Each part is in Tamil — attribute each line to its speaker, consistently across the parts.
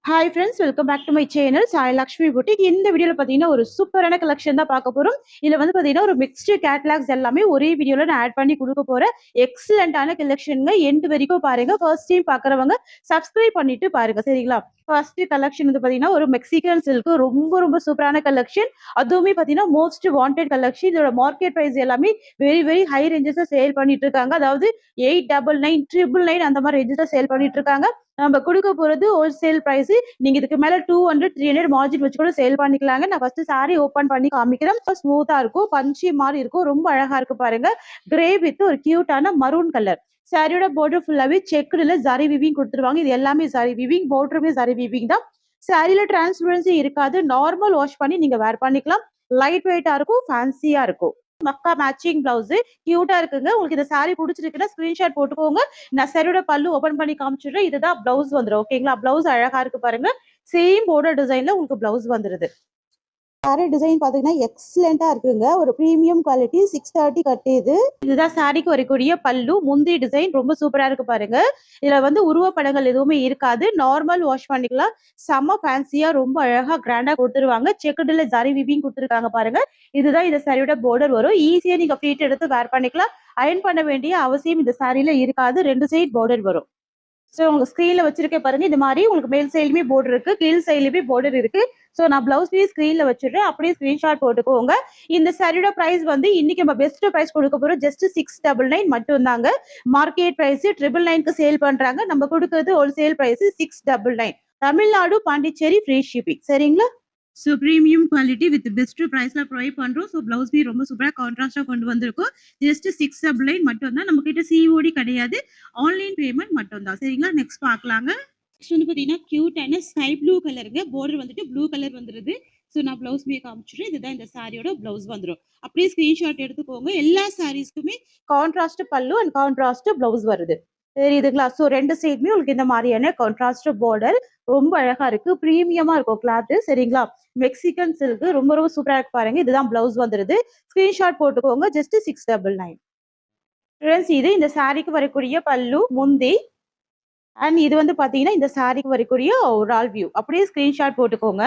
Speaker 1: Hi friends, welcome back to my channel Sai Lakshmi boutique. இந்த வீடியோவில் பார்த்தீங்கன்னா ஒரு சூப்பரான கலெக்ஷன் தான் பார்க்க போகிறோம். இதில் வந்து பார்த்தீங்கன்னா ஒரு மிக்ஸ்டு கேட்லாக்ஸ் எல்லாமே ஒரே வீடியோவில் நான் ஆட் பண்ணி கொடுக்க போகிறேன். எக்ஸலண்டான கலெக்ஷனுங்க. எண்டு வரைக்கும் பாருங்க. ஃபர்ஸ்ட் டைம் பார்க்குறவங்க சப்ஸ்கிரைப் பண்ணிட்டு பாருங்க, சரிங்களா? ஃபர்ஸ்ட் கலெக்ஷன் வந்து பார்த்தீங்கன்னா ஒரு மெக்சிகன் சில்க், ரொம்ப ரொம்ப சூப்பரான கலெக்ஷன். அதுவுமே பார்த்தீங்கன்னா மோஸ்ட் வாண்டட் கலெக்ஷன். இதோட மார்க்கெட் ப்ரைஸ் எல்லாமே வெரி வெரி ஹை ரேஞ்சஸாக சேல் பண்ணிட்டு இருக்காங்க. அதாவது 899, 999 அந்த மாதிரி ரேஞ்சஸாக சேல் பண்ணிட்டு இருக்காங்க. நம்ம கொடுக்க போறது ஹோல்சேல் பிரைஸ். நீங்க இதுக்கு மேல 200, 300 மார்ஜின் வச்சு கூட சேல் பண்ணிக்கலாங்க. நான் ஃபர்ஸ்ட் சாரி ஓபன் பண்ணி காமிக்கிறேன். ஸ்மூத்தா இருக்கும், பஞ்சி மாதிரி இருக்கும், ரொம்ப அழகா இருக்கு பாருங்க. கிரே வித் ஒரு கியூட்டான மரூன் கலர். சாரியோட பார்டர் ஃபுல்லாவே செக்குடுல ஜரி வீவிங் கொடுத்துருவாங்க. இது எல்லாமே ஜரி வீவிங், பார்டருமே ஜரி வீவிங் தான். சாரியில டிரான்ஸ்பரன்சி இருக்காது. நார்மல் வாஷ் பண்ணி நீங்க வேர் பண்ணிக்கலாம். லைட் வெயிட்டா இருக்கும், ஃபேன்சியா இருக்கும். மக்கா மேட்சிங் பிளவுஸ் கியூட்டா இருக்குங்க. உங்களுக்கு இந்த சாரி பிடிச்சிருக்குன்னா ஸ்கிரீன்ஷாட் போட்டுக்கோங்க. நான் சாரியோட பல்லு ஓபன் பண்ணி காமிச்சிடுறேன். இதுதான் பிளவுஸ் வந்துடும். ஓகேங்களா? பிளவுஸ் அழகா இருக்கு பாருங்க. சேம் பார்டர் டிசைன்ல உங்களுக்கு பிளவுஸ் வந்துருது. சாரி டிசைன் பாத்தீங்கன்னா எக்ஸலண்டா இருக்குங்க. ஒரு பிரீமியம் குவாலிட்டி 630 கட்டியது. இதுதான் சாரிக்கு வரக்கூடிய பல்லு. முந்தி டிசைன் ரொம்ப சூப்பரா இருக்கு பாருங்க. இதுல வந்து உருவப்படங்கள் எதுவுமே இருக்காது. நார்மல் வாஷ் பண்ணிக்கலாம். செம்ம ஃபேன்சியா ரொம்ப அழகா கிராண்டா கொடுத்துருவாங்க. செக்குடுல ஜரி வீவிங் கொடுத்துருக்காங்க பாருங்க. இதுதான் இந்த சாரியோட பார்டர் வரும். ஈஸியா நீங்க ஃப்ளீட் எடுத்து வேர் பண்ணிக்கலாம். அயன் பண்ண வேண்டிய அவசியம் இந்த சாரியில இருக்காது. 2 சைட் பார்டர் வரும். ஸோ உங்க ஸ்க்ரீன்ல வச்சிருக்க பாருங்க. இந்த மாதிரி உங்களுக்கு மேல் சைடுமே பார்டர் இருக்கு, கீழ் சைடுலயுமே பார்டர் இருக்கு. ஸோ நான் பிளவுஸ் பீஸ் ஸ்க்ரீன்ல வச்சிடுறேன். அப்படியே ஸ்கிரீன்ஷாட் போட்டுக்கோங்க. இந்த சாரியோட பிரைஸ் வந்து இன்னைக்கு நம்ம பெஸ்ட் பிரைஸ் கொடுக்க போறோம். ஜஸ்ட் 699 மட்டும் தாங்க. மார்க்கெட் பிரைஸ் 999க்கு சேல் பண்றாங்க. நம்ம கொடுக்கறது wholesale price 699. Tamil Nadu, Pondicherry free shipping, சரிங்களா? So premium quality with best ப்ரைஸ்ல ப்ரொவைட் பண்றோம். ஸோ பிளவுஸ் பீ ரொம்ப சூப்பராக கான்ட்ராஸ்டாக கொண்டு வந்திருக்கோம். ஜஸ்ட் 699 மட்டும் தான். நம்ம கிட்ட சிஓடி கிடையாது, ஆன்லைன் பேமெண்ட் மட்டும் தான், சரிங்களா? நெக்ஸ்ட் பார்க்கலாங்க. நெக்ஸ்ட் வந்து பார்த்தீங்கன்னா கியூட்டான ஸ்கை ப்ளூ கலருங்க. பார்டர் வந்துட்டு ப்ளூ கலர் வந்துருது. ஸோ நான் பிளவுஸ் பீ காமிச்சிடுறேன். இதுதான் இந்த சாரியோட பிளவுஸ் வந்துடும். அப்படியே ஸ்கிரீன்ஷாட் எடுத்துக்கோங்க. எல்லா சாரீஸ்க்குமே கான்ட்ராஸ்ட் பல்லு அண்ட் கான்ட்ராஸ்ட் பிளவுஸ் வருது, தெரியுதுங்களா? ஸோ 2 சைடுமே உங்களுக்கு இந்த மாதிரியான கான்ட்ராஸ்ட் பார்டர் ரொம்ப அழகா இருக்கு. பிரீமியமா இருக்கும் கிளாத், சரிங்களா? மெக்சிகன் சில்க் ரொம்ப ரொம்ப சூப்பரா இருக்கு பாருங்க. இதுதான் பிளவுஸ் வந்துருது. ஸ்கிரீன்ஷாட் போட்டுக்கோங்க. ஜஸ்ட் 699. ஃப்ரெண்ட்ஸ், இது இந்த சாரிக்கு வரக்கூடிய பல்லு, முந்தி. அண்ட் இது வந்து பாத்தீங்கன்னா இந்த சாரிக்கு வரக்கூடிய ஓவரால் வியூ. அப்படியே ஸ்கிரீன்ஷாட் போட்டுக்கோங்க.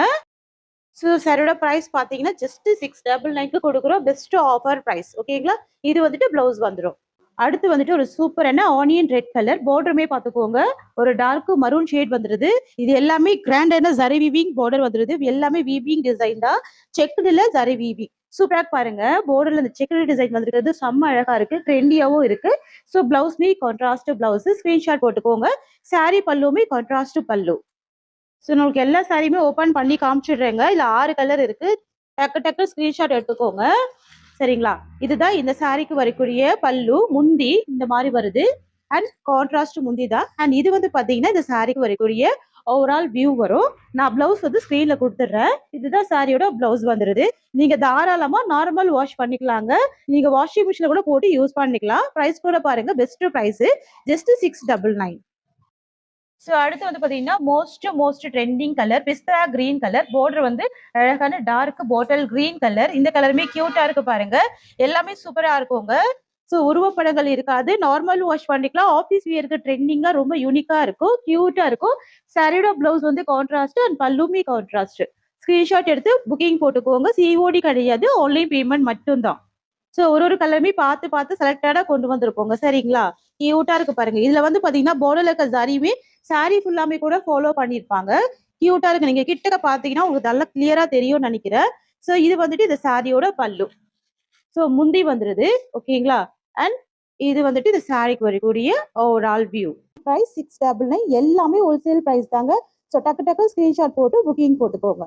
Speaker 1: ஸோ சாரியோட பிரைஸ் பாத்தீங்கன்னா ஜஸ்ட் 699க்கு கொடுக்குறோம். பெஸ்ட் ஆஃபர் பிரைஸ், ஓகேங்களா? இது வந்துட்டு பிளவுஸ் வந்துடும். அடுத்து வந்துட்டு ஒரு சூப்பரான ஆனியன் ரெட் கலர். பார்டருமே பார்த்துக்கோங்க. ஒரு டார்க் மரூன் ஷேட் வந்துருது. இது எல்லாமே கிராண்டான ஜரி வீவிங் பார்டர் வந்துருது. எல்லாமே வீவிங் டிசைன் தான். செக்குடுல ஜரி வீவிங் சூப்பரா பாருங்க. பார்டர்ல இந்த செக்குடு டிசைன் வந்துருக்கிறது செம்ம அழகா இருக்கு. ட்ரெண்டியாவும் இருக்கு. ஸோ பிளவுஸ்மே கான்ட்ராஸ்ட் பிளவுஸ். ஸ்கிரீன்ஷாட் போட்டுக்கோங்க. சாரி பல்லுமே கான்ட்ராஸ்ட் பல்லு. ஸோ உங்களுக்கு எல்லா சாரியுமே ஓபன் பண்ணி காமிச்சிடுறேங்க. இதுல 6 கலர் இருக்கு. டக்கு டக்கு ஸ்கிரீன்ஷாட் எடுத்துக்கோங்க, சரிங்களா? இதுதான் இந்த சாரிக்கு வரக்கூடிய பல்லு. முந்தி இந்த மாதிரி வருது. அண்ட் கான்ட்ராஸ்ட் முந்தி தான். அண்ட் இது வந்து பாத்தீங்கன்னா இந்த சாரிக்கு வரக்கூடிய ஓவரால் வியூ வரும். நான் பிளவுஸ் வந்து ஸ்கிரீன்ல கொடுத்துட்றேன். இதுதான் சாரியோட பிளவுஸ் வந்துருது. நீங்க தாராளமா நார்மல் வாஷ் பண்ணிக்கலாங்க. நீங்க வாஷிங் மிஷின்ல கூட போட்டு யூஸ் பண்ணிக்கலாம். பிரைஸ் கூட பாருங்க, பெஸ்ட் பிரைஸ் ஜஸ்ட் 699. ஸோ அடுத்து வந்து பார்த்தீங்கன்னா மோஸ்ட் ட்ரெண்டிங் கலர் பிஸ்தா கிரீன் கலர். பார்டர் வந்து அழகான டார்க் பாட்டில் கிரீன் கலர். இந்த கலருமே கியூட்டா இருக்கு பாருங்க. எல்லாமே சூப்பரா இருக்குங்க. ஸோ உருவப்படங்கள் இருக்காது. நார்மல் வாஷ் பண்ணிக்கலாம். ஆஃபீஸ் வியருக்கு ட்ரெண்டிங்கா ரொம்ப யூனிக்கா இருக்கும், கியூட்டா இருக்கும். சாரியோட பிளவுஸ் வந்து கான்ட்ராஸ்ட் அண்ட் பல்லுமே கான்ட்ராஸ்ட். ஸ்கிரீன்ஷாட் எடுத்து புக்கிங் போட்டுக்கோங்க. சிஓடி கிடையாது, ஆன்லைன் பேமெண்ட் மட்டும்தான். ஸோ ஒரு கலருமே பார்த்து பார்த்து செலக்டடா கொண்டு வந்திருக்கோங்க, சரிங்களா? கியூட்டா இருக்கு பாருங்க. இதுல வந்து பாத்தீங்கன்னா பார்டர்ல இருக்க ஜரியுமே சாரி ஃபுல்லாமே கூட ஃபாலோ பண்ணிருப்பாங்க. கியூட்டா இருக்கு. நீங்க கிட்டக்க பாத்தீங்கன்னா உங்களுக்கு நல்லா கிளியரா தெரியும்னு நினைக்கிறேன். ஸோ இது வந்துட்டு இந்த சாரியோட பல்லு. ஸோ முந்தி வந்துருது, ஓகேங்களா? அண்ட் இது வந்துட்டு இந்த சாரிக்கு வரக்கூடிய ஓவரால் வியூ. பிரைஸ் 699. எல்லாமே ஹோல்சேல் பிரைஸ் தாங்க. ஸோ டக்கு டக்கு ஸ்கிரீன்ஷாட் போட்டு புக்கிங் போட்டுக்கோங்க.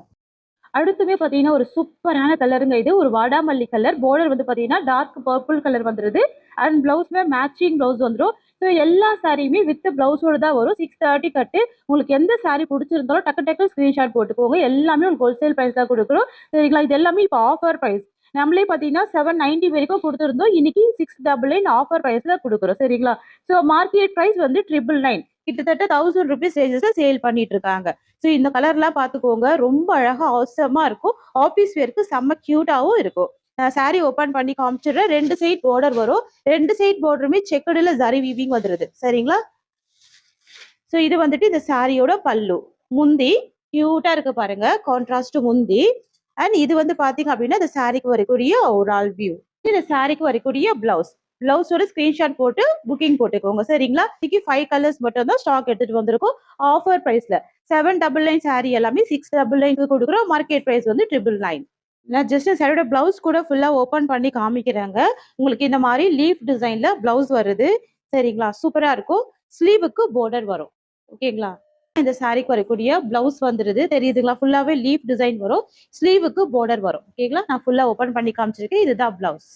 Speaker 1: அடுத்துமே பாத்தீங்கன்னா ஒரு சூப்பரான கலருங்க. இது ஒரு வாடாமல்லி கலர். பார்டர் வந்து பாத்தீங்கன்னா டார்க் பர்பிள் கலர் வந்துருது. அண்ட் பிளவுஸ்மே மேட்சிங் பிளவுஸ் வந்துடும். ஸோ எல்லா சாரியுமே வித் பிளவுஸோட தான் வரும். 630 கட்டு. உங்களுக்கு எந்த சாரி பிடிச்சிருந்தாலும் டக்கு டக்கு ஸ்கிரீன்ஷாட் போட்டுக்கோங்க. எல்லாமே உங்களுக்கு ஹோல்சேல் பிரைஸ் தான் கொடுக்குறோம், சரிங்களா? இது எல்லாமே இப்போ ஆஃபர் பிரைஸ். நம்மளே பார்த்தீங்கன்னா 790 வரைக்கும் கொடுத்துருந்தோம். இன்னைக்கு 699 ஆஃபர் பிரைஸ்ல கொடுக்குறோம், சரிங்களா? ஸோ மார்க்கெட் பிரைஸ் வந்து 999. கிட்டத்தட்ட 1000 ருபீஸ் ரேஞ்சஸ்ல சேல் பண்ணிட்டு இருக்காங்க. ஸோ இந்த கலர்லாம் பார்த்துக்கோங்க. ரொம்ப அழகா அவசரமா இருக்கும். ஆஃபீஸ் வேருக்கு செம்ம கியூட்டாவும் இருக்கும். சாரி ஓபன் பண்ணி காமிச்சிடுறேன். 2 சைட் பார்டர் வரும். 2 சைட் பார்டருமே செக்குடுல ஜரி வீவிங் வந்துருது, சரிங்களா? ஸோ இது வந்துட்டு இந்த சாரியோட பல்லு. முந்தி கியூட்டா இருக்கு பாருங்க, கான்ட்ராஸ்ட் முந்தி. அண்ட் இது வந்து பாத்தீங்க அப்படின்னா இந்த சாரிக்கு வரக்கூடிய ஓவரால் வியூ. இந்த சாரிக்கு வரக்கூடிய பிளவுஸ். பிளவுஸோட ஸ்கிரீன்ஷாட் போட்டு புக்கிங் போட்டுக்கோங்க சரிங்களா. இன்னைக்கு 5 கலர்ஸ் மட்டும் தான் ஸ்டாக் எடுத்துட்டு வந்திருக்கோம் ஆஃபர் பிரைஸ்ல. 799 சாரி எல்லாமே 699 கொடுக்குறோம். மார்க்கெட் பிரைஸ் வந்து 999. நான் ஜஸ்ட் சாரியோட பிளவுஸ் கூட ஃபுல்லா ஓபன் பண்ணி காமிக்கிறேங்க. உங்களுக்கு இந்த மாதிரி லீஃப் டிசைன்ல பிளவுஸ் வருது சரிங்களா, சூப்பரா இருக்கும். ஸ்லீவுக்கு border வரும் ஓகேங்களா. இந்த சாரிக்கு வரக்கூடிய பிளவுஸ் வந்துருது தெரியுதுங்களா, ஃபுல்லாவே லீஃப் டிசைன் வரும். ஸ்லீவுக்கு border வரும் ஓகேங்களா. நான் ஃபுல்லா ஓபன் பண்ணி காமிச்சிருக்கேன். இதுதான் பிளவுஸ்.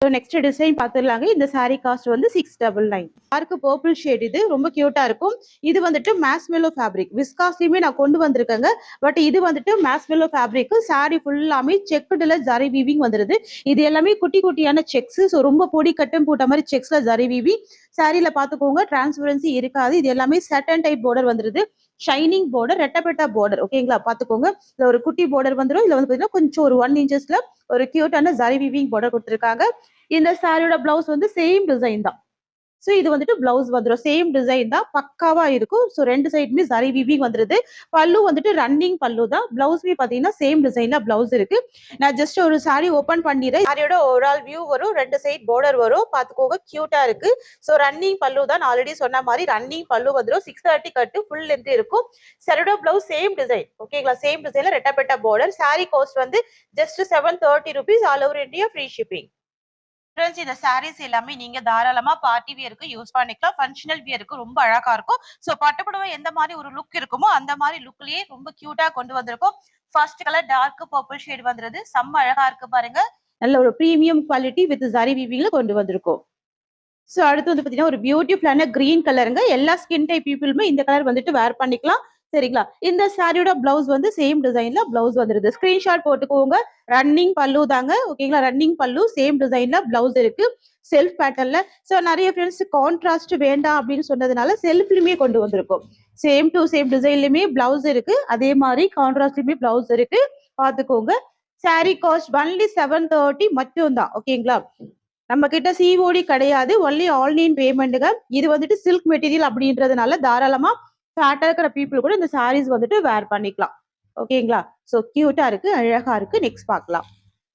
Speaker 1: Next design பார்த்துடலாங்க. இந்த சாரி காஸ்ட் வந்து 699. டார்க் பர்பிள் ஷேட், இது ரொம்ப கியூட்டா இருக்கும். இது வந்துட்டு மேஸ்மெலோ ஃபேப்ரிக். விஸ்காஸ்லயுமே நான் கொண்டு வந்திருக்கேங்க. பட் இது வந்துட்டு மேஸ்மெலோ ஃபேப்ரிக். சாரி ஃபுல்லாமே செக்குடுல ஜரி வீவிங் வந்துருது. இது எல்லாமே குட்டி குட்டியான செக்ஸ். ஸோ ரொம்ப பொடி கட்டம் போட்ட மாதிரி செக்ஸ்ல ஜரி வீவிங். சாரியில பாத்துக்கோங்க, டிரான்ஸ்பரன்சி இருக்காது. இது எல்லாமே சட்டன் டைப் border வந்துருது. ஷைனிங் border, ரெட்டப்பெட்டா border ஓகேங்களா. பாத்துக்கோங்க, இதுல ஒரு குட்டி border வந்துடும். இதுல வந்து பாத்தீங்கன்னா கொஞ்சம் ஒரு 1 இன்ச்சஸ்ல ஒரு கியூட்டான ஜரி வீவிங் border கொடுத்துருக்காங்க. இந்த சாரியோட பிளவுஸ் வந்து சேம் டிசைன் தான். சோ இது வந்துட்டு பிளவுஸ் வந்துடும், சேம் டிசைன் தான், பக்காவா இருக்கும். சோ ரெண்டு சைடுமே சரி வீவிங் வந்துருது. பல்லு வந்துட்டு ரன்னிங் பல்லு தான். பிளவுஸ்மே பாத்தீங்கன்னா சேம் டிசைன்ல பிளவுஸ் இருக்கு. நான் ஜஸ்ட் ஒரு சாரி ஓபன் பண்ணிடுறேன். சாரியோட ஓவரால் வியூ வரும், ரெண்டு சைடு border வரும். பாத்துக்கோங்க, கியூட்டா இருக்கு. சோ ரன்னிங் பல்லு தான், நான் ஆல்ரெடி சொன்ன மாதிரி ரன்னிங் பல்லு வந்துடும். 630 கட்டு ஃபுல் லென்த் இருக்கும். சாரியோட பிளவுஸ் சேம் டிசைன் ஓகேங்களா, சேம் டிசைன்ல ரெட்டப்பெட்டா border. சாரி காஸ்ட் வந்து just 730 rupees, all over India free shipping. Friends, இந்த சாரீஸ் எல்லாமே நீங்க தாராளமா பார்ட்டி வியருக்கு யூஸ் பண்ணிக்கலாம், ஃபங்க்ஷனல் வியருக்கு ரொம்ப அழகா இருக்கும். ஸோ பட்டுப்புடவை எந்த மாதிரி ஒரு லுக் இருக்குமோ அந்த மாதிரி லுக்லயே ரொம்ப கியூட்டா கொண்டு வந்திருக்கோம். First colour dark purple shade வந்துருது, செம்ம அழகா இருக்கு பாருங்க. நல்ல ஒரு பிரீமியம் குவாலிட்டி வித் ஜரி வீவிங்ல கொண்டு வந்திருக்கோம். ஸோ அடுத்து வந்து பாத்தீங்கன்னா ஒரு பியூட்டிஃபுல்லான கிரீன் கலருங்க. எல்லா ஸ்கின் டைப் பீப்புளுமே இந்த கலர் வந்துட்டு வேர் பண்ணிக்கலாம் சரிங்களா. இந்த சாரியோட பிளவுஸ் வந்து சேம் டிசைன்ல பிளவுஸ் வந்துருது. ஸ்கிரீன்ஷாட் போட்டுக்கோங்க. ரன்னிங் பல்லு தாங்க ஓகேங்களா, ரன்னிங் பல்லு, சேம் டிசைன்ல பிளவுஸ் இருக்கு, செல்ஃப் பேட்டர்ன்ல. ஸோ நிறைய ஃப்ரெண்ட்ஸ் கான்ட்ராஸ்ட் வேண்டாம் அப்படின்னு சொன்னதுனால செல்ஃப்லயுமே கொண்டு வந்திருக்கோம். சேம் டு சேம் டிசைன்லயுமே பிளவுஸ் இருக்கு, அதே மாதிரி கான்ட்ராஸ்ட்லயுமே பிளவுஸ் இருக்கு. பாத்துக்கோங்க. சாரி காஸ்ட் ஒன்லி 730 மட்டும் தான் ஓகேங்களா. நம்ம கிட்ட சிஓடி கிடையாது, ஒன்லி ஆன்லைன் பேமெண்ட்டுங்க. இது வந்துட்டு சில்க் மெட்டீரியல் அப்படின்றதுனால தாராளமா ஃபேட்டா இருக்கிற பீப்புள் கூட இந்த சாரீஸ் வந்துட்டு வேர் பண்ணிக்கலாம் ஓகேங்களா. ஸோ கியூட்டா இருக்கு, அழகா இருக்கு. நெக்ஸ்ட் பார்க்கலாம்.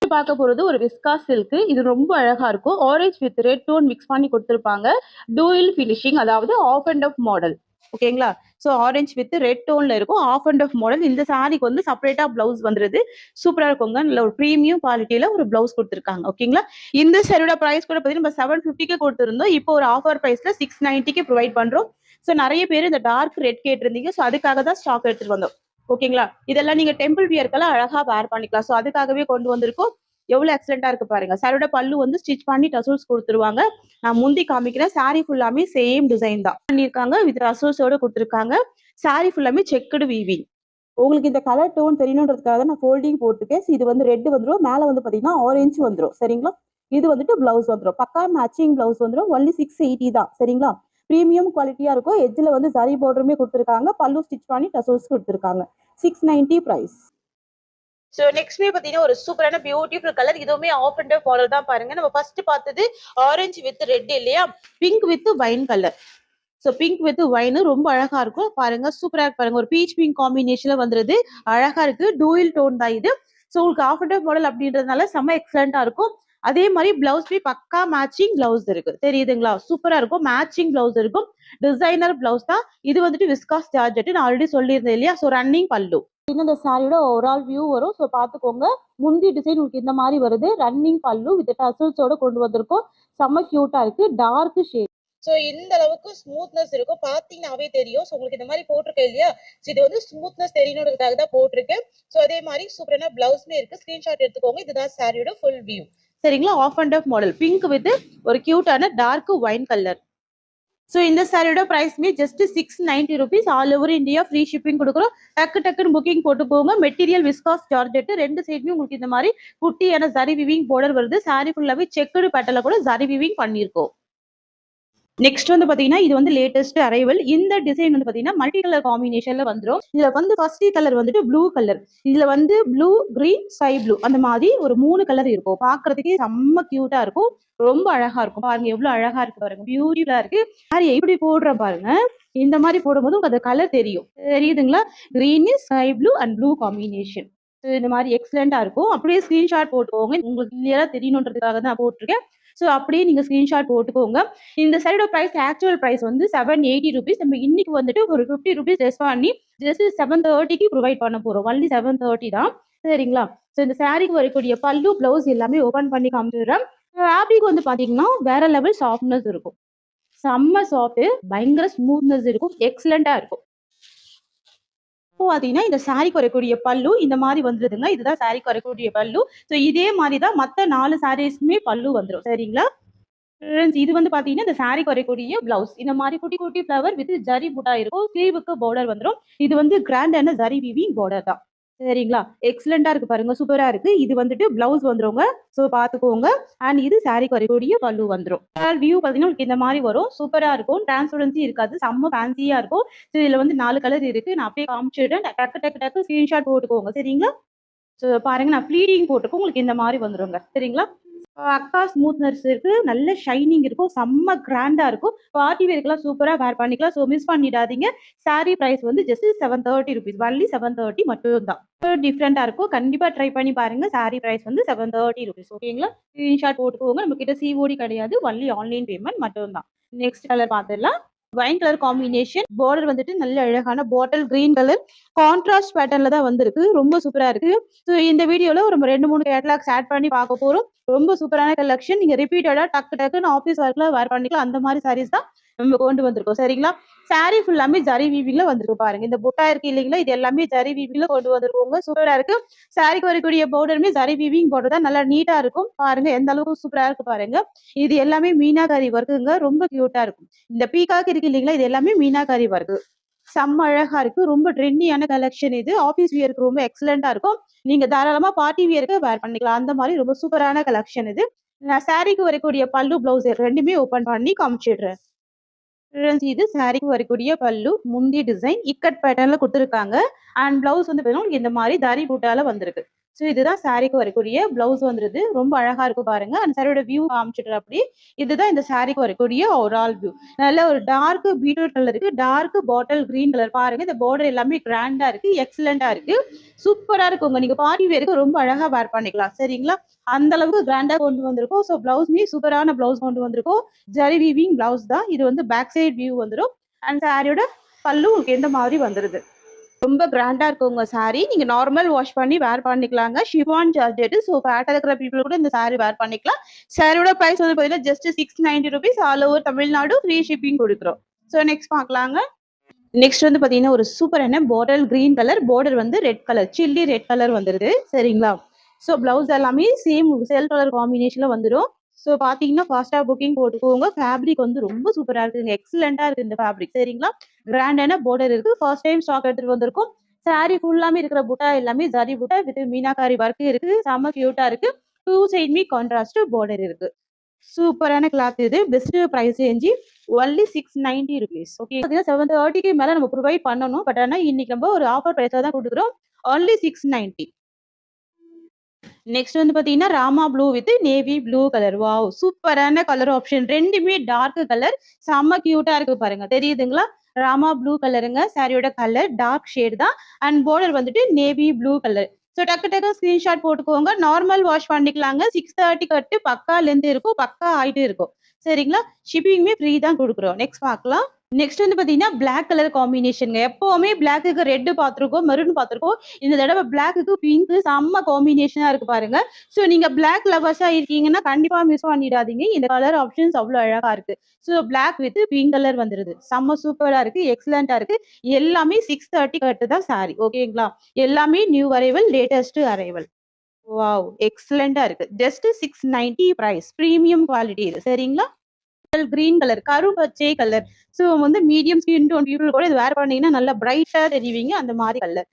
Speaker 1: பார்க்க போறது ஒரு விஸ்கா சில்க். இது ரொம்ப அழகா இருக்கும். Orange with red tone mix பண்ணி கொடுத்துருப்பாங்க. டூயில் ஃபினிஷிங், அதாவது ஆஃப் அண்ட் ஆஃப் மாடல் ஓகேங்களா. ஸோ ஆரஞ்ச் வித் ரெட் டோன்ல இருக்கும், ஆஃப் அண்ட் ஆஃப் மாடல். இந்த சாரிக்கு வந்து செப்பரேட்டா பிளவுஸ் வந்துருது. சூப்பரா இருக்குங்க. நல்ல ஒரு ப்ரீமியம் குவாலிட்டியில ஒரு பிளவுஸ் கொடுத்துருக்காங்க ஓகேங்களா. இந்த சாரியோட பிரைஸ் கூட பார்த்தீங்கன்னா நம்ம 750க்கு கொடுத்துருந்தோம். இப்போ ஒரு ஆஃபர் பிரைஸ்ல 690க்கு ப்ரொவைட் பண்றோம். ஸோ நிறைய பேர் இந்த டார்க் ரெட் கேட்டிருந்தீங்க. ஸோ அதுக்காக தான் ஸ்டாக் எடுத்துட்டு வந்தோம் ஓகேங்களா. இதெல்லாம் நீங்க டெம்பிள் வியர்க்கெல்லாம் அழகா வேர் பண்ணிக்கலாம். ஸோ அதுக்காகவே கொண்டு வந்திருக்கோம். எவ்வளவு எக்ஸலண்டா இருக்கு பாருங்க. சாரியோட பல்லு வந்து ஸ்டிச் பண்ணி டசல்ஸ் கொடுத்துருவாங்க. நான் முந்தி காமிக்கிறேன். சாரி ஃபுல்லாமே சேம் டிசைன் தான் பண்ணிருக்காங்க, வித் டசல்ஸோட கொடுத்துருக்காங்க. சாரி ஃபுல்லாமே செக்குடு வீவிங். உங்களுக்கு இந்த கலர் டோன் தெரியணுன்றதுக்காக தான் நான் ஃபோல்டிங் போட்டுருக்கேன். இது வந்து ரெட் வந்துடும், மேல வந்து பாத்தீங்கன்னா ஆரஞ்சு வந்துடும் சரிங்களா. இது வந்துட்டு பிளவுஸ் வந்துடும், பக்கா மேட்சிங் பிளவுஸ் வந்துடும். ஒன்லி 680 தான் சரிங்களா. பிரீமியம் குவாலிட்டியா இருக்கும். எட்ஜ்ல வந்து ஜரி பார்டருமே கொடுத்துருக்காங்க. பல்லு ஸ்டிச் பண்ணி டசல்ஸ் கொடுத்துருக்காங்க. 690 பிரைஸ். ஸோ நெக்ஸ்ட்மே பார்த்தீங்கன்னா ஒரு சூப்பரான பியூட்டிஃபுல் கலர். இதுவுமே ஆஃப் அண்ட் ஆஃப் மாடல் தான் பாருங்க. நம்ம ஃபர்ஸ்ட் பார்த்தது ஆரஞ்சு வித் ரெட் இல்லையா, pink with wine colour. So pink with wine ரொம்ப அழகா இருக்கும் பாருங்க. சூப்பரா இருக்கு பாருங்க. ஒரு பீச் பிங்க் காம்பினேஷன்ல வந்துருது, அழகா இருக்கு. டூயில் டோன் தான் இது. ஸோ உங்களுக்கு ஆஃப் அண்ட் ஆஃப் மாடல் அப்படின்றதுனால செம்ம எக்ஸலண்டா இருக்கும். அதே மாதிரி பிளவுஸ்மே பக்கா மேட்சிங் பிளவுஸ் இருக்கு தெரியுதுங்களா. சூப்பரா இருக்கும், மேட்சிங் பிளவுஸ் இருக்கும். டிசைனர் பிளவுஸ் தான் இது. வந்துட்டு விஸ்காஸ் ஜார்ஜெட் நான் ஆல்ரெடி சொல்லியிருந்தேன் இல்லையா. ஸோ ரன்னிங் பல்லு. இந்த சாரியோட ஓவரால் வியூ வரும். ஸோ பாத்துக்கோங்க, முந்தி டிசைன் உங்களுக்கு இந்த மாதிரி வருது. ரன்னிங் பல்லு வித் டசல்ஸோட கொண்டு வந்திருக்கோம். செம்ம கியூட்டா இருக்கு, டார்க் ஷேட். ஸோ இந்த அளவுக்கு ஸ்மூத்னஸ் இருக்கும், பாத்தீங்கன்னாவே தெரியும். ஸோ உங்களுக்கு இந்த மாதிரி போட்டிருக்கேன் இல்லையா, இது வந்து ஸ்மூத்னஸ் தெரியணுன்றதுக்காக தான் போட்டிருக்கேன். ஸோ அதே மாதிரி சூப்பரான பிளவுஸ்மே இருக்கு. ஸ்கிரீன்ஷாட் எடுத்துக்கோங்க. இதுதான் சாரியோட ஃபுல் வியூ சரிங்களா. Half and half model, pink with ஒரு கியூட்டான டார்க் வைன் கலர். ஸோ இந்த சாரியோட பிரைஸ்மே just 690 rupees, all over India free shipping கொடுக்குறோம். டக்குன்னு புக்கிங் போட்டுக்கோங்க. மெட்டீரியல் விஸ்காஸ் ஜார்ஜெட், ரெண்டு சைடுமே உங்களுக்கு இந்த மாதிரி குட்டியான ஜரி விவிங் border வருது. சாரி ஃபுல்லாவே செக்குடு பேட்டர்ல கூட ஜரி விவிங் பண்ணியிருக்கோம். நெக்ஸ்ட் வந்து பாத்தீங்கன்னா இது வந்து லேட்டஸ்ட் அரைவல். இந்த டிசைன் வந்து பாத்தீங்கன்னா மல்டி கலர் காம்பினேஷன்ல வந்துரும். இதுல வந்து ஃபர்ஸ்ட் கலர் வந்துட்டு ப்ளூ கலர். இதுல வந்து ப்ளூ, கிரீன், ஸ்கை ப்ளூ அந்த மாதிரி ஒரு 3 கலர் இருக்கும். பாக்குறதுக்கே செம்ம கியூட்டா இருக்கும். ரொம்ப அழகா இருக்கும். பாருங்க எவ்வளவு அழகா இருக்கு பாருங்க. பியூட்டிஃபுல்லா இருக்கு. சாரி எப்படி போடுறேன் பாருங்க. இந்த மாதிரி போடும்போது உங்களுக்கு அந்த கலர் தெரியும். தெரியுதுங்களா? Green, sky blue and blue combination. இந்த மாதிரி எக்ஸலண்டா இருக்கும். அப்படியே ஸ்கிரீன்ஷாட் போட்டுக்கோங்க. உங்களுக்கு கிளியரா தெரியணுன்றதுக்காக தான் நான் போட்டிருக்கேன். ஸோ அப்படியே நீங்க ஸ்கிரீன்ஷாட் போட்டுக்கோங்க. இந்த சைடோட பிரைஸ் ஆக்சுவல் பிரைஸ் வந்து 780 ரூபீஸ். நம்ம இன்னைக்கு வந்துட்டு ஒரு 50 ரூபீஸ் லெஸ் பண்ணி ஜஸ்ட் 730க்கு ப்ரொவைட் பண்ண போறோம். ஒன்லி 730 தான். சரிங்களா? ஸோ இந்த சாரிக்கு வரக்கூடிய பல்லு, பிளவுஸ் எல்லாமே ஓபன் பண்ணி காமிச்சிடுறேன். ஃபேப்ரிக் வந்து பாத்தீங்கன்னா வேற லெவல் சாஃப்ட்னஸ் இருக்கும். செம்ம சாஃப்ட், பயங்கர ஸ்மூத்னஸ் இருக்கும். எக்ஸலண்டா இருக்கும். இப்போ பாத்தீங்கன்னா இந்த சாரிக்கு வரக்கூடிய பல்லு இந்த மாதிரி வந்துருதுங்க. இதுதான் சாரிக்கு வரக்கூடிய பல்லு. ஸோ இதே மாதிரி தான் மத்த 4 சாரீஸ்க்குமே பல்லு வந்துரும். சரிங்களா? ஃப்ரெண்ட்ஸ் இது வந்து பாத்தீங்கன்னா இந்த சாரிக்கு வரக்கூடிய பிளவுஸ். இந்த மாதிரி குட்டி குட்டி ஃப்ளவர் வித் ஜரி புட்டா இருக்கும். ஸ்லீவுக்கு பார்டர் வந்துரும். இது வந்து கிராண்டான ஜரி வீவிங் பார்டர் தான். சரிங்களா? எக்ஸலண்டா இருக்கு பாருங்க. சூப்பரா இருக்கு. இது வந்துட்டு பிளவுஸ் வந்துருங்க. ஸோ பாத்துக்கோங்க. அண்ட் இது சாரிக்கு வரக்கூடிய பல்லு வந்துரும். வியூ பாத்தீங்கன்னா உங்களுக்கு இந்த மாதிரி வரும். சூப்பரா இருக்கும். டிரான்ஸ்பரன்சி இருக்காது. செம்ம ஃபேன்சியா இருக்கும். ஸோ இதுல வந்து 4 கலர் இருக்கு. நான் அப்படியே காமிச்சிடுறேன். டக்கு டக்கு டக்கு ஸ்கிரீன்ஷாட் போட்டுக்கோங்க. சரிங்களா? ஸோ பாருங்க நான் ப்ளீடிங் போட்டிருக்கேன். உங்களுக்கு இந்த மாதிரி வந்துருங்க. சரிங்களா? அக்கா ஸ்மூத்னஸ் இருக்கு. நல்ல ஷைனிங் இருக்கும். செம்ம கிராண்டா இருக்கும். பார்ட்டி வேர்க்குலாம் சூப்பரா வேர் பண்ணிக்கலாம். ஸோ மிஸ் பண்ணிடாதீங்க. சாரி பிரைஸ் வந்து ஜஸ்ட் 730 ரூபீஸ். ஒன்லி 730 மட்டும் தான். டிஃப்ரெண்டா இருக்கும். கண்டிப்பா ட்ரை பண்ணி பாருங்க. சாரி பிரைஸ் வந்து 730 ரூபீஸ். ஓகேங்களா? ஸ்கிரீன்ஷாட் போட்டுக்கோங்க. நம்ம கிட்ட சிஓடி கிடையாது. ஒன்லி ஆன்லைன் பேமெண்ட் மட்டும் தான். நெக்ஸ்ட் கலர் பார்த்துடலாம். Wine colour combination. பார்டர் வந்துட்டு நல்ல அழகான பாட்டில் கிரீன் கலர் கான்ட்ராஸ்ட் பேட்டர்ன்ல தான் வந்திருக்கு. ரொம்ப சூப்பரா இருக்கு. ஸோ இந்த வீடியோல ஒரு 2, 3 கேட்லாக்ஸ் ஆட் பண்ணி பார்க்க போறோம். ரொம்ப சூப்பரான கலெக்ஷன். நீங்க ரிப்பீட்டடா டக்குன்னு ஆஃபீஸ் ஒர்க்ல வேர் பண்ணிக்கலாம். அந்த மாதிரி சாரீஸ் தான் நம்ம கொண்டு வந்திருக்கோம். சரிங்களா? சாரி ஃபுல்லாமே ஜரி வீவிங்ல வந்திருக்கு பாருங்க. இந்த புட்டா இருக்கு இல்லைங்களா? இது எல்லாமே ஜரி வீவிங்ல கொண்டு வந்திருக்கோங்க. சூப்பரா இருக்கு. சாரிக்கு வரக்கூடிய பார்டருமே ஜரி வீவிங் பார்டர் தான். நல்லா நீட்டா இருக்கும். பாருங்க எந்த அளவுக்கு சூப்பரா இருக்கு பாருங்க. இது எல்லாமே மீனாகாரி ஒர்க்குங்க. ரொம்ப கியூட்டா இருக்கும். இந்த பீகாக் இருக்கு இல்லைங்களா? இது எல்லாமே மீனாகாரி ஒர்க். செம்ம அழகா இருக்கு. ரொம்ப ட்ரெண்டியான கலெக்ஷன் இது. ஆஃபீஸ் வியருக்கு ரொம்ப எக்ஸலண்டா இருக்கும். நீங்க தாராளமா பார்ட்டி வியருக்கு வேர் பண்ணிக்கலாம். அந்த மாதிரி ரொம்ப சூப்பரான கலெக்ஷன் இது. நான் சாரிக்கு வரக்கூடிய பல்லு, பிளவுஸ் 2மே ஓபன் பண்ணி காமிச்சிடுறேன். ஃப்ரெண்ட்ஸ் இது சாரிக்கு வரக்கூடிய பல்லு. முந்தி டிசைன் இக்கட் பேட்டர்ன்ல குடுத்துருக்காங்க. அண்ட் பிளவுஸ் வந்து பார்த்தீங்கன்னா உங்களுக்கு இந்த மாதிரி தரி பூட்டால வந்திருக்கு. ஸோ இதுதான் சாரிக்கு வரக்கூடிய பிளவுஸ் வந்துருது. ரொம்ப அழகா இருக்கு பாருங்க. அந்த சாரியோட வியூ காமிச்சிட்டு அப்படி இதுதான் இந்த சாரிக்கு வரக்கூடிய ஓவரால் வியூ. நல்ல ஒரு டார்க் பீட்ரூட் கலருக்கு டார்க் பாட்டில் கிரீன் கலர் பாருங்க. இந்த பார்டர் எல்லாமே கிராண்டா இருக்கு. எக்ஸலண்டா இருக்கு. சூப்பரா இருக்குங்க. நீங்க பார்ட்டி வேருக்கு ரொம்ப அழகா வேர் பண்ணிக்கலாம். சரிங்களா? அந்த அளவுக்கு கிராண்டா கொண்டு வந்திருக்கோம். ஸோ பிளவுஸ்மே சூப்பரான பிளவுஸ் கொண்டு வந்திருக்கோம். ஜரி வீவிங் பிளவுஸ் தான். இது வந்து பேக் சைடு வியூ வந்துரும். அண்ட் சாரியோட பல்லு உங்களுக்கு எந்த மாதிரி வந்துருது. ரொம்ப கிராண்டா இருக்குங்க சாரி. நீங்க நார்மல் வாஷ் பண்ணி வேர் பண்ணிக்கலாங்க. Chiffon georgette. ஸோ ஃபேட்டா இருக்கிற பீப்பிள் கூட இந்த சாரி வேர் பண்ணிக்கலாம். சாரியோட பிரைஸ் வந்து பார்த்தீங்கன்னா just 690 rupees. All over Tamil Nadu free shipping கொடுக்குறோம். ஸோ நெக்ஸ்ட் பார்க்கலாங்க. நெக்ஸ்ட் வந்து பாத்தீங்கன்னா ஒரு சூப்பரான பாட்டில் கிரீன் கலர் பார்டர் வந்து red colour chilli red colour வந்துருது. சரிங்களா? ஸோ பிளவுஸ் எல்லாமே சேம் செல் கலர் காம்பினேஷன்ல வந்துடும். ஸோ பாத்தீங்கன்னா ஃபாஸ்டா புக்கிங் போட்டுக்கோங்க. ஃபேப்ரிக் வந்து ரொம்ப சூப்பரா இருக்குங்க. எக்ஸலண்டா இருக்கு இந்த ஃபேப்ரிக். சரிங்களா? கிராண்டான பார்டர் இருக்கு. ஃபர்ஸ்ட் டைம் ஸ்டாக் எடுத்துட்டு வந்திருக்கும். சாரி ஃபுல்லாமே இருக்கிற புட்டா எல்லாமே ஜரி புட்டா வித் மீனாகாரி ஒர்க் இருக்கு. செம்ம கியூட்டா இருக்கு. டூ சைடுமே கான்ட்ராஸ்ட் பார்டர் இருக்கு. சூப்பரான கிளாத் இது. Best price range only 690 rupees. Okay. பார்த்தீங்கன்னா 730க்கு மேல நம்ம ப்ரொவைட் பண்ணணும். பட் ஆனா இன்னைக்கு நம்ம ஒரு ஆஃபர் பிரைஸா தான் குடுக்குறோம். ஒன்லி 690. நெக்ஸ்ட் வந்து பாத்தீங்கன்னா Rama blue with navy blue colour. Wow! சூப்பரான கலர் ஆப்ஷன். 2மே டார்க் கலர். செம்ம கியூட்டா இருக்கு பாருங்க. தெரியுதுங்களா? ராமா ப்ளூ கலருங்க. சாரியோட கலர் டார்க் ஷேட் தான். அண்ட் பார்டர் வந்துட்டு நேவி ப்ளூ கலர். ஸோ டக்கு டக்கு ஸ்கிரீன்ஷாட் போட்டுக்கோங்க. நார்மல் வாஷ் பண்ணிக்கலாங்க. 630 கட்டு பக்கா லென்த் இருக்கும். பக்கா ஹைட் இருக்கும். சரிங்களா? ஷிப்பிங்குமே ஃப்ரீ தான் குடுக்குறோம். நெக்ஸ்ட் பார்க்கலாம். நெக்ஸ்ட் வந்து பாத்தீங்கன்னா பிளாக் கலர் காம்பினேஷன்ங்க. எப்பவுமே பிளாக்குக்கு ரெட் பார்த்திருக்கோம், மெரூன் பார்த்திருக்கோம். இந்த தடவை பிளாக்குக்கு பிங்க் செம்ம காம்பினேஷனா இருக்கு பாருங்க. ஸோ நீங்க பிளாக் லவர்ஸா இருக்கீங்கன்னா கண்டிப்பா மிஸ் பண்ணிடாதீங்க. இந்த கலர் ஆப்ஷன்ஸ் அவ்வளவு அழகா இருக்கு. So black with pink colour வந்துருது. செம்ம சூப்பரா இருக்கு. எக்ஸலண்டா இருக்கு. எல்லாமே 630 கட்டு தான் சாரி. ஓகேங்களா? எல்லாமே new arrival, latest arrival. Wow! எக்ஸலண்டா இருக்கு. Just 690 price. பிரீமியம் குவாலிட்டி இது. சரிங்களா? கிரீன் கலர் கரும்பச்சை கலர். ஸோ வந்து மீடியம் ஸ்கின் டோன் பீப்புள் கூட இது வேர் பண்ணீங்கன்னா நல்லா பிரைட்டா தெரிவிங்க. அந்த மாதிரி கலர்.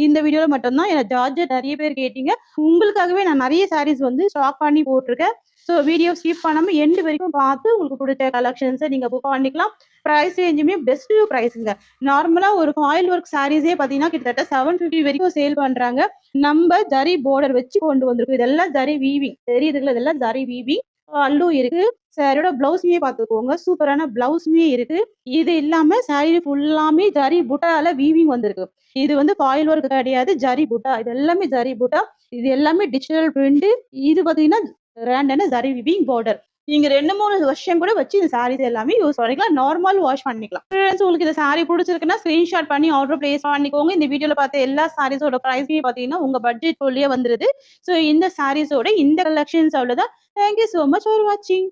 Speaker 1: இந்த வீடியோல மட்டும் தான் எனக்கு ஜார்ஜெட் நிறைய பேர் கேட்டீங்க. உங்களுக்காகவே நான் நிறைய சாரீஸ் வந்து ஸ்டாக் பண்ணி போட்டிருக்கேன். ஸோ வீடியோ ஸ்கிப் பண்ணாம எண்ட் வரைக்கும் பார்த்து உங்களுக்கு பிடிச்ச கலெக்ஷன்ஸை நீங்க புக் பண்ணிக்கலாம். பிரைஸ் ரேஞ்சுமே பெஸ்ட் பிரைஸ்ங்க. நார்மலா ஒரு ஃபாயில் ஒர்க் சாரீஸே பார்த்தீங்கன்னா கிட்டத்தட்ட 750 வரைக்கும் சேல் பண்றாங்க. நம்ம ஜரி பார்டர் வச்சு கொண்டு வந்திருக்கோம். இதெல்லாம் ஜரி வீவிங் தெரியுதுங்களா? இதெல்லாம் ஜரி வீவிங். பல்லு இருக்கு. சாரியோட பிளவுஸுமே பார்த்துக்கோங்க. சூப்பரான பிளவுஸுமே இருக்கு. இது இல்லாம சாரி ஃபுல்லாமே ஜரி புட்டால வீவிங் வந்திருக்கு. இது வந்து ஃபாயில் ஒர்க் கிடையாது. ஜரி புட்டா. இது எல்லாமே ஜரி புட்டா. இது எல்லாமே டிஜிட்டல் பிரிண்ட். இது பார்த்தீங்கன்னா கிராண்டான ஜரி வீவிங் பார்டர். நீங்க 2, 3 வருஷம் கூட வச்சு இந்த சாரீஸ் எல்லாமே யூஸ் பண்ணிக்கலாம். நார்மல் வாஷ் பண்ணிக்கலாம். ஃப்ரெண்ட்ஸ் உங்களுக்கு இந்த சாரி பிடிச்சிருக்குன்னா ஸ்கிரீன்ஷாட் பண்ணி ஆர்டர் பிளேஸ் பண்ணிக்கோங்க. இந்த வீடியோல பார்த்த எல்லா சாரீஸோட பிரைஸுமே பார்த்தீங்கன்னா உங்க பட்ஜெட் குள்ளேயே வந்துருது. ஸோ இந்த சாரீஸோட இந்த கலெக்ஷன்ஸ் அவ்வளோதான். Thank you so much for வாட்சிங்.